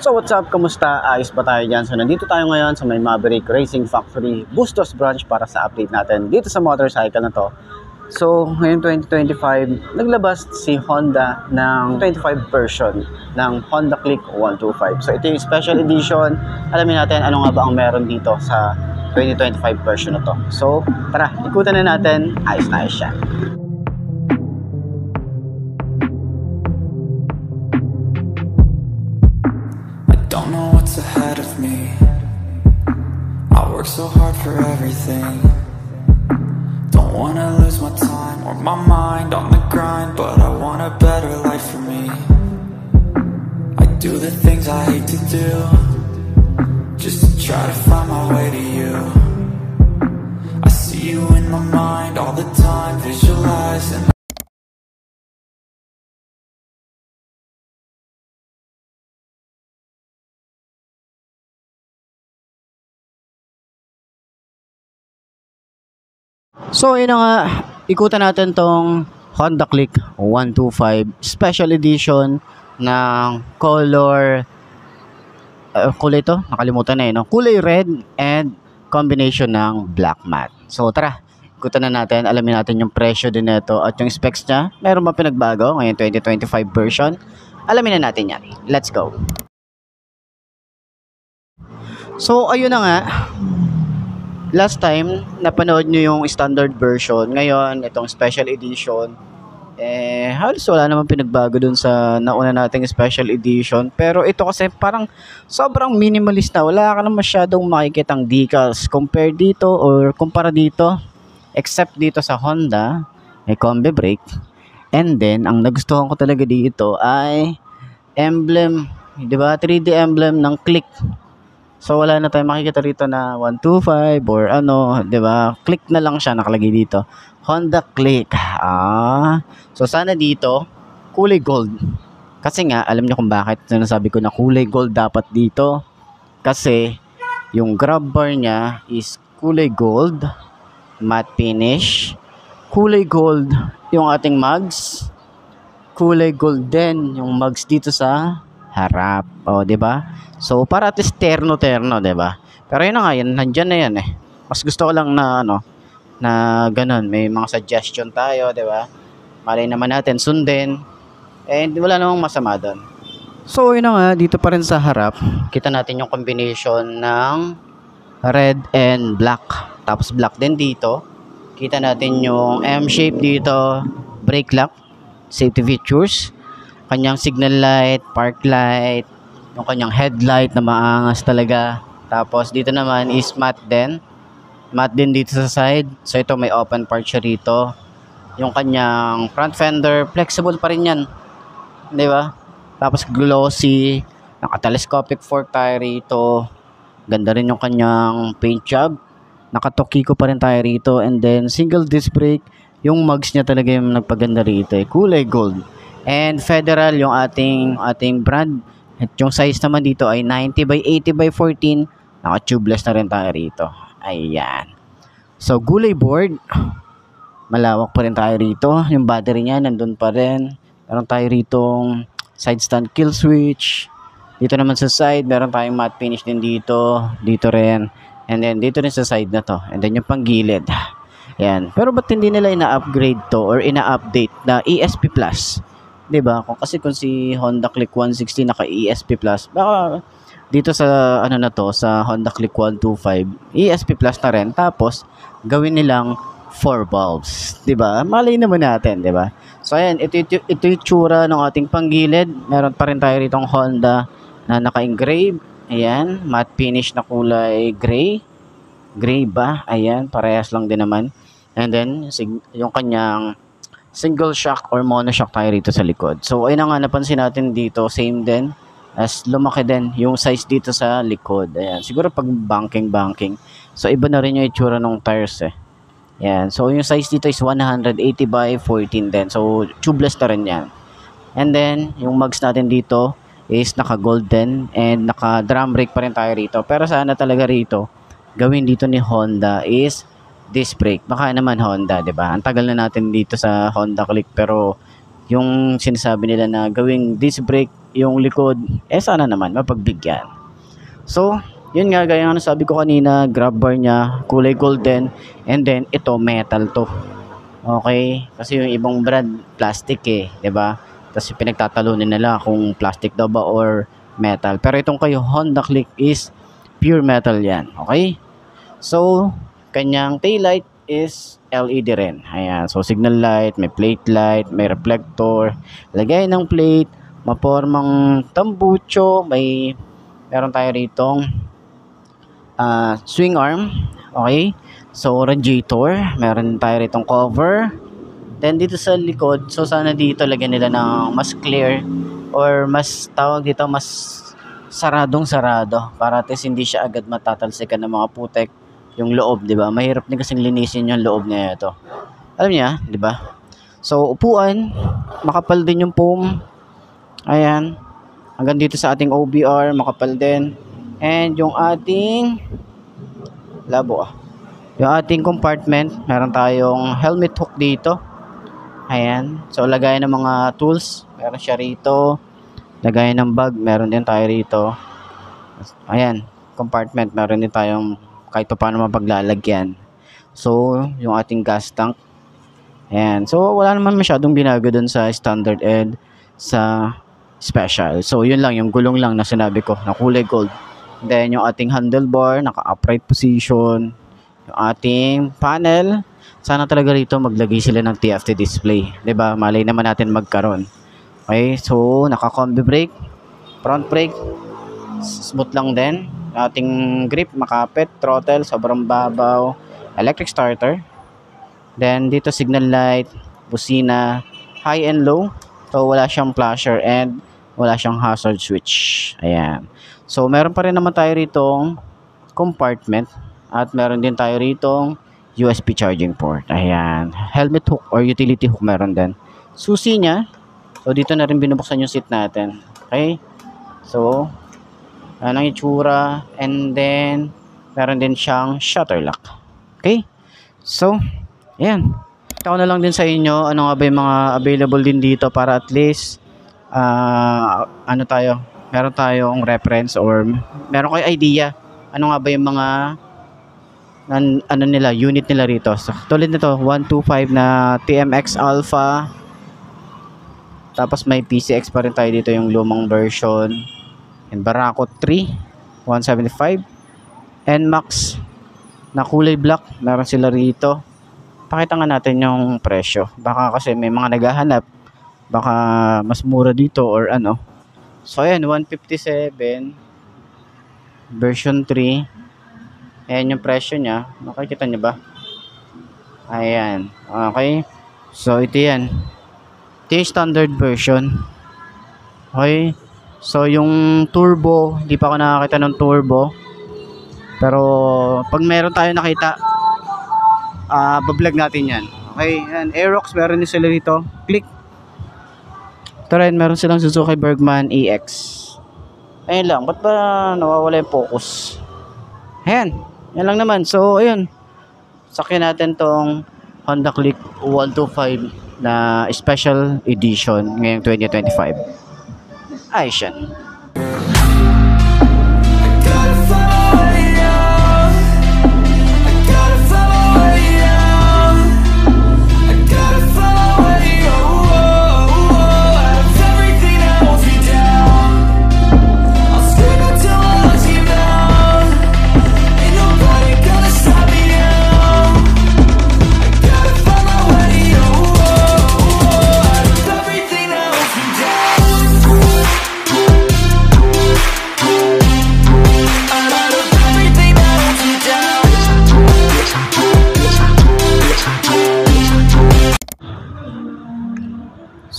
So what's up? Kamusta? Ayos ba tayo dyan? So nandito tayo ngayon sa may Maverick Racing Factory Bustos branch para sa update natin dito sa motorcycle na to. So ngayon 2025, naglabas si Honda ng 25 version ng Honda Click 125. So ito yung special edition. Alamin natin ano nga ba ang meron dito sa 2025 version na to. So tara, ikutan na natin. Ayos na ayos siya. Don't know what's ahead of me. I work so hard for everything. Don't wanna lose my time or my mind on the grind, but I want a better life for me. I do the things I hate to do, just to try to find my way to you. I see you in my mind all the time, visualizing. So yun na nga, ikutan natin tong Honda Click 125 Special Edition ng color kulay to, nakalimutan na no? Kulay red and combination ng black matte. So tara, ikutan na natin, alamin natin yung presyo din nito at yung specs niya. Meron ba pinagbago ngayon 2025 version? Alamin na natin yan. Let's go. So ayun na nga, last time, napanood nyo yung standard version. Ngayon, itong special edition, halos wala naman pinagbago dun sa nauna nating special edition. Pero ito kasi parang sobrang minimalist na. Wala ka na masyadong makikitang decals compare dito or kumpara dito. Except dito sa Honda, may combi brake. And then, ang nagustuhan ko talaga dito ay emblem, di ba? 3D emblem ng Click. So wala na tayong makikita rito na 125 or ano, 'di ba? Click na lang siya nakalagay dito. Honda Click. So sana dito kulay gold. Kasi nga alam niyo kung bakit sinasabi ko na kulay gold dapat dito. Kasi yung grab bar niya is kulay gold, matte finish. Kulay gold yung ating mugs. Kulay gold din yung mugs dito sa harap. O, 'di ba? So, para at least terno-terno, 'di ba? Pero yun na nga, yan, nandyan na yan eh. Mas gusto ko lang na, na ganun. May mga suggestion tayo, 'di ba? Malay naman natin, sundin. And wala namang masama doon. So, yun na nga, dito pa rin sa harap, kita natin yung combination ng red and black. Tapos black din dito. Kita natin yung M-shape dito, brake lock, safety features, kanyang signal light, park light, yung kanyang headlight na maangas talaga. Tapos dito naman is matte din. Matte din dito sa side. So ito may open part siya rito. Yung kanyang front fender, flexible pa rin yan. Di ba? Tapos glossy, naka-telescopic fork tire rito. Ganda rin yung kanyang paint job. Naka-Tokiko pa rin tayo rito. And then single disc brake. Yung mugs niya talaga yung nagpaganda rito. Kulay gold. And Federal yung ating brand. At yung size naman dito ay 90 by 80 by 14. Naka-tubeless na rin tayo rito. Ayan. So, gulay board. Malawak pa rin tayo rito. Yung battery niya nandun pa rin. Meron tayo ritong side stand kill switch. Dito naman sa side, meron tayong matte finish din dito. Dito rin. And then, dito rin sa side na to. And then, yung panggilid. Ayan. Pero ba't hindi nila ina-upgrade to or ina-update na ESP Plus? 'Di ba? Kung si Honda Click 160 naka ESP Plus, baka dito sa ano na to, sa Honda Click 125, ESP Plus na rin. Tapos gawin nilang 4 valves, 'di ba? Malay naman natin, 'di ba? So ayan, ito yung tsura ng ating panggilid. Meron pa rin tayo ritong Honda na naka-engrave. Ayan, matte finish na kulay gray. Gray ba? Ayan, parehas lang din naman. And then yung kanyang single shock or monoshock tayo rito sa likod. So ayun na nga, napansin natin dito, same din as lumaki din yung size dito sa likod. Ayan, siguro pag banking. So iba na rin yung itsura ng tires eh. Ayan, so yung size dito is 180 by 14 din. So tubeless na rin yan. And then yung mugs natin dito is naka golden and naka drum brake pa rin tayo rito. Pero sana talaga rito gawin dito ni Honda is disc brake. Baka naman Honda, 'di ba? Ang tagal na natin dito sa Honda Click pero yung sinasabi nila na gawing disc brake yung likod, sana naman mapagbigyan. So, yun nga, gaya nga sabi ko kanina, grab bar niya, kulay golden, and then ito metal to. Okay? Kasi yung ibang brand, plastic 'di ba? Tapos pinagtatalunan nila kung plastic daw ba or metal. Pero itong kayo, Honda Click is pure metal yan. Okay? So, kanyang taillight is LED rin. Ayan. So, signal light, may plate light, may reflector, lagay ng plate, mapormang tambucho, meron tayo ritong swing arm. Okay? So, radiator, meron tayo ritong cover. Then, dito sa likod, so sana dito lagyan nila ng mas clear or mas tawag dito, mas saradong-sarado para at least hindi siya agad matatalsikan ng mga putek yung loob, 'di ba? Mahirap din kasing linisin yung loob niya ito. Alam niya, 'di ba? So, upuan, makapal din yung foam. Ayan. Hanggang dito sa ating OBR, makapal din. And yung ating yung ating compartment, meron tayong helmet hook dito. Ayan. So, lagayan ng mga tools, meron siya rito. Lagayan ng bag, meron din tayo rito. Ayan, compartment, meron din tayong kahit pa paano mapaglalagyan. So, yung ating gas tank. Ayan. So, wala naman masyadong binago dun sa standard and sa special. So, yun lang, yung gulong lang na sinabi ko, na kulay gold. Then, yung ating handlebar, naka-upright position. Yung ating panel, sana talaga rito maglagay sila ng TFT display. 'Di ba? Malay naman natin magkaroon. Okay, so naka-combi brake, front brake, smooth lang din. Ating grip, makapit, throttle, sobrang babaw, electric starter. Then dito signal light, busina, high and low. So wala siyang flasher and wala siyang hazard switch. Ayan. So meron pa rin naman tayo ritong compartment at meron din tayo ritong USB charging port. Ayan. Helmet hook or utility hook meron din. Susi niya. So, dito na rin binubuksan yung seat natin. Okay? So, ang itsura. And then, meron din siyang shutter lock. Okay? So, ayan. Ito na lang din sa inyo. Ano nga ba yung mga available din dito para at least, meron tayong reference or meron kayo idea. Ano nga ba yung mga unit nila rito. So, tulad nito, 125 na TMX Alpha. Tapos may PCX pa rin tayo dito, yung lumang version. And Barako 3, 175. NMAX na kulay black, meron sila rito. Pakita nga natin yung presyo. Baka kasi may mga naghahanap, baka mas mura dito or ano. So, ayan, 157 version 3. Ayan yung presyo niya. Makikita niyo ba? Ayan. Okay. So, ito yan. Ito yung standard version. Okay. So, yung turbo, hindi pa ako nakakita ng turbo. Pero, pag meron tayo nakita, bablog natin yan. Okay. Ayan. Aerox, meron din sila dito. Click. Ito rin, meron silang Suzuki Bergman EX. Ayan lang. Ba't ba nawawala yung focus? Ayan. Yan lang naman. So, ayun. Sakyan natin tong Honda Click 125 na special edition ngayong 2025. Ayos yan.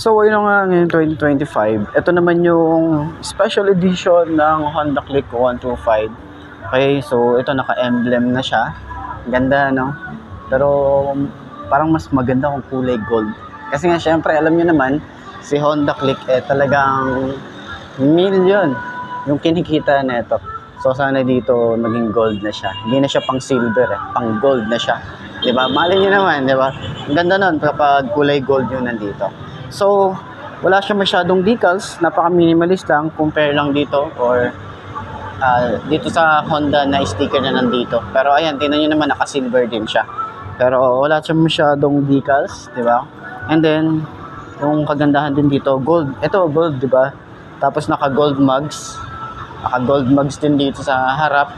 So, ayun nga ngayon 2025. Ito naman yung special edition ng Honda Click 125. Okay, so ito naka-emblem na siya. Ganda, no? Pero parang mas maganda kung kulay gold. Kasi nga syempre, alam niyo naman, si Honda Click talagang million yung kinikita nito. So sana dito maging gold na siya. Hindi na siya pang silver, pang gold na siya. 'Di ba? Malay niyo naman, 'di ba? Ang ganda nun kapag kulay gold yung nandito. So, wala siya masyadong decals, napaka-minimalist lang, compare lang dito or dito sa Honda na sticker na nandito. Pero ayan, tingnan nyo naman, naka-silver din siya. Pero wala siya masyadong decals, di ba? And then, yung kagandahan din dito, gold. Ito, gold, di ba? Tapos naka-gold mugs. Naka-gold mugs din dito sa harap.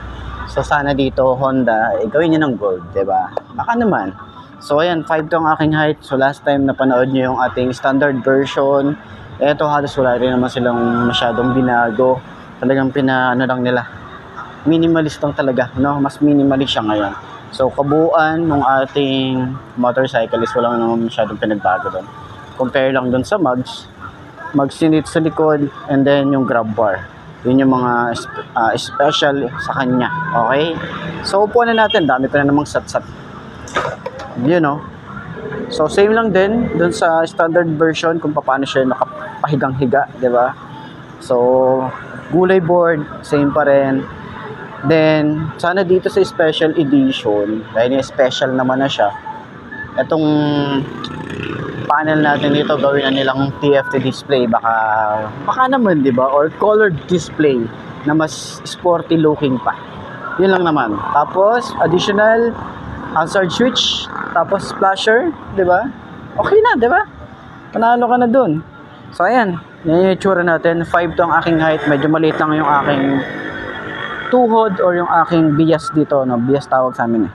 So, sana dito, Honda, gawin nyo ng gold, di ba? Baka naman. So, ayan, 5 to ang aking height. So, last time napanood nyo yung ating standard version. Eto, halos wala rin naman silang masyadong binago. Talagang ano lang nila. Minimalist lang talaga, no? Mas minimalist siya ngayon. So, kabuuan ng ating motorcycle is wala naman masyadong pinagbago doon. Compare lang doon sa mugs. Mugs din dito sa likod. And then, yung grab bar. Yun yung mga special sa kanya. Okay? So, upuan na natin. Dami ko na namang sat-sat. You know, so same lang din dun sa standard version kung paano siya nakapahigang-higa, di ba? So, gulay board, same pa rin. Then, sana dito sa special edition, dahil yung special naman na siya, itong panel natin dito gawin na nilang TFT display, baka naman, di ba? Or colored display na mas sporty looking pa. Yun lang naman. Tapos, additional hazard switch, tapos splasher, di ba? Okay na, di ba? Panalo ka na dun. So, ayan. Yan yung itsura natin. 5 to ang aking height. Medyo maliit lang yung aking tuhod or yung aking bias dito. No? Bias tawag sa amin.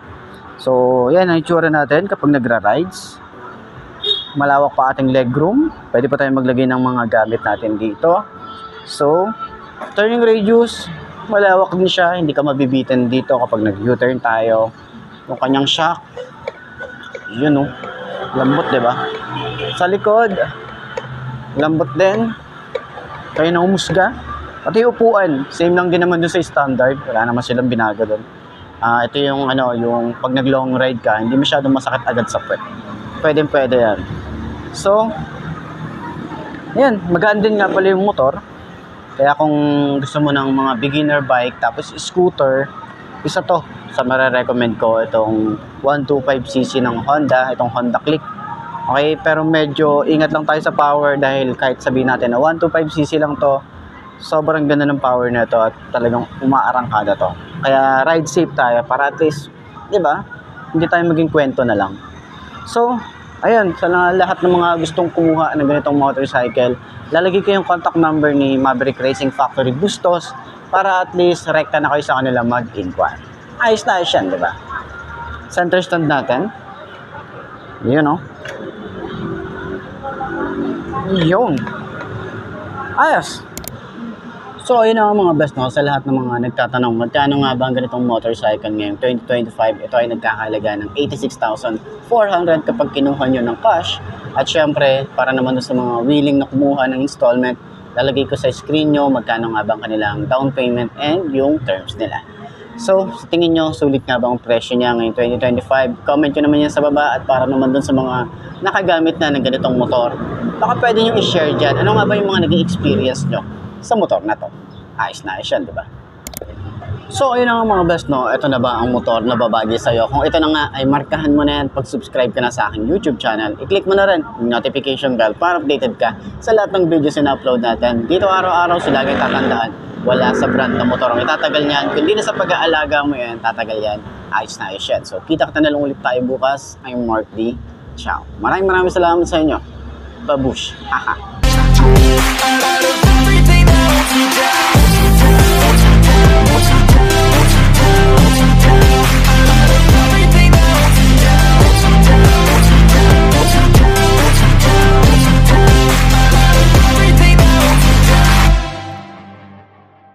So, yan ang itsura natin kapag nagra-rides. Malawak pa ating legroom. Pwede pa tayong maglagay ng mga gamit natin dito. So, turning radius, malawak din siya. Hindi ka mabibitin dito kapag nag-U-turn tayo. Yung kanyang shock, yun o, lambot, diba? Sa likod, lambot din. Kaya na umusga. Pati upuan, same lang din naman dun sa standard. Wala naman silang binago dun. Ito yung yung pag nag long ride ka, hindi masyadong masakit agad sa puwet. Pwede yan. So, yan, magaan din nga pala yung motor. Kaya kung gusto mo ng mga beginner bike, tapos scooter, isa to sa mare-recommend ko, itong 125cc ng Honda, itong Honda Click. Okay, pero medyo ingat lang tayo sa power dahil kahit sabihin natin na 125cc lang to, sobrang ganda ng power nito at talagang umaarangkada to. Kaya ride safe tayo para at least, di ba, hindi tayo maging kwento na lang. So, ayun, sa lahat ng mga gustong kumuha ng ganitong motorcycle, lalagay ko yung contact number ni Maverick Racing Factory Bustos para at least rekta na kayo sa kanila mag-inquire. Ayos na ayos yan, di ba? Center stand natin. Yun, no? Yun. Ayos. So, ayun ang mga best, no? Sa lahat ng mga nagtatanong, magkano nga ba ang ganitong motorcycle ngayong 2025? Ito ay nagkakahalaga ng 86,400 kapag kinuha nyo ng cash. At syempre, para naman sa mga willing na kumuha ng installment, lalagay ko sa screen nyo magkano nga ba ang kanilang down payment and yung terms nila. So, sa tingin nyo, sulit nga ba ang presyo niya ngayong 2025? Comment nyo naman yan sa baba at para naman dun sa mga nakagamit na ng ganitong motor, baka pwede nyo i-share dyan. Ano nga ba yung mga naging experience nyo sa motor na to? Ayos na ayos yan, diba? So, ayun na nga mga best, no? Ito na ba ang motor na babagay sa'yo? Kung ito na nga, ay markahan mo na yan pag-subscribe ka na sa aking YouTube channel. I-click mo na rin yung notification bell para updated ka sa lahat ng videos na upload natin. Dito araw-araw, so laging tatandaan, wala sa brand na motor ang itatagal niyan. Kundi na sa pag-aalaga mo yan, tatagal yan. Ayos na ayos yan. So, kita na lang ulit tayo bukas. I'm Mark D. Ciao. Maraming salamat sa inyo. Babush. Haha.